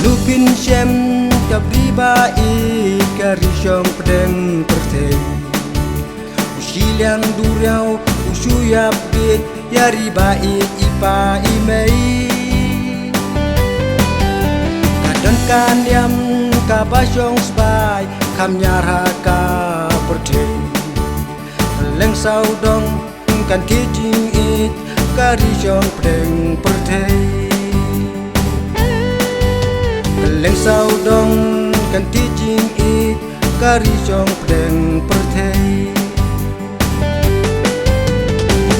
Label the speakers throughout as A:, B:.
A: Lupin shem kabriba I karishong pedeng pertei Ushilian duriau ushuyap bit yariba I ipa imei Kadang kanyam kabasyong sbai kamnyara ka pertei Leng saudong kan kijing it karishong pedeng pertei Leng saudong kan kijing it karishong pedeng pertei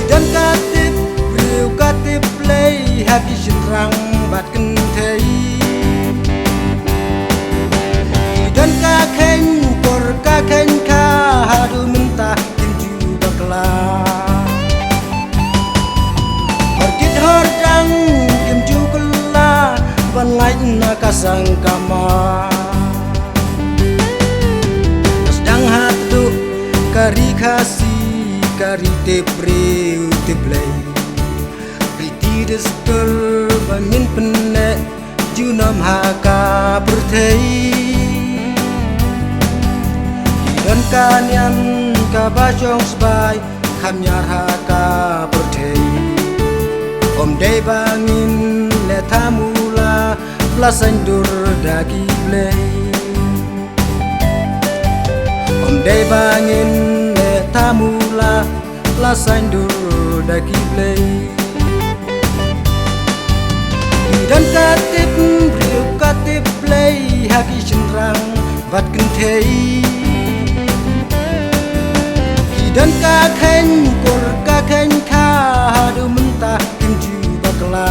A: Dan katip riu katip play haki shinrang bat kentei Dan kakeng kor kakeng ka hadu mentah kimju bakla Horkit hordang kimju kela ban lain nakasang kama Sedang hatu kari kasih kari tebreu teblay Priti destur bangin penek junam haka bertei Hidan kanyan kabasyong sbai kamnyar haka bertei Om day bangin letamula plasandur dagi play Om day bangin letamula plasandur dagi play Dan katip riu katip play haki shinrang bat kentei Dan kakeng kor kakeng ka hadu mentah kimju bakla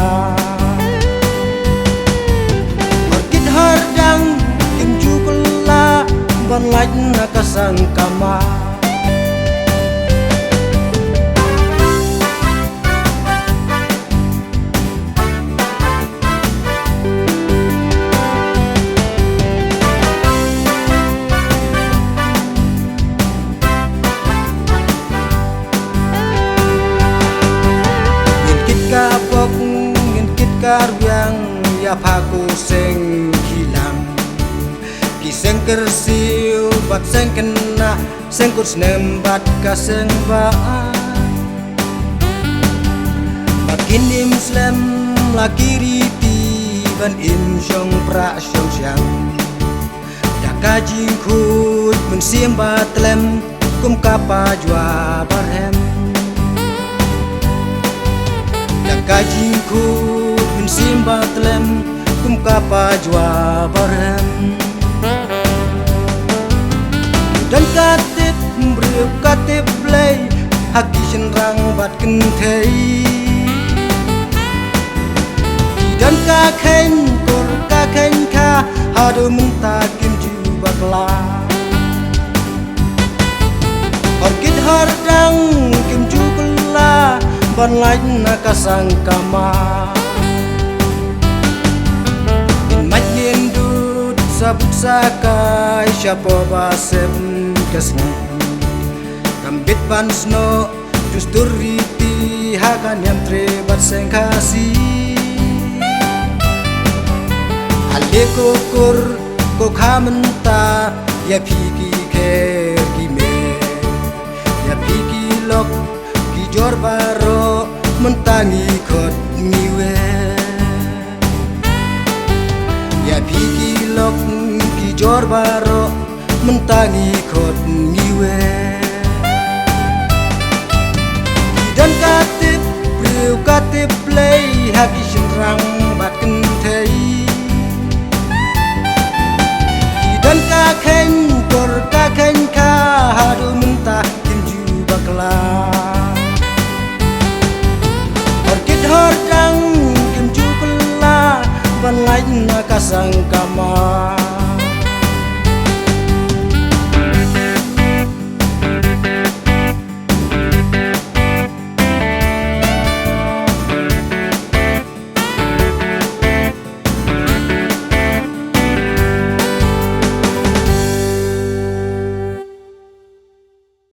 A: Orkid hardang kimju kela ban lain nakasang kama Karyang ya paku seng hilang Kiseng kersiu bat seng kena Sengkut senembat ka seng baan Makin imslem laki riti ban im syong pra syong syang Daka jingkut mensim batlem kum kapa jua barhem Daka jingkut Simba tlem kum kapa jua barhem Dan katip mbriu katip play haki shinrang bat kentei Dan kakeng kor kakeng ka hadu mentah kimju bakla Orkid hardang kimju kela ban lain nakasang kama Sabut sakai siapa basem kesni Kambit pansno justur riti hakan yang trebat sengkasi Ale kokur kokha menta ya piki ker kime Ya piki lok ki jor baro mentangi kot miwe Ya piki lok ki jor baro mentangi kot miwe Dan katip riu katip play haki shinrang bat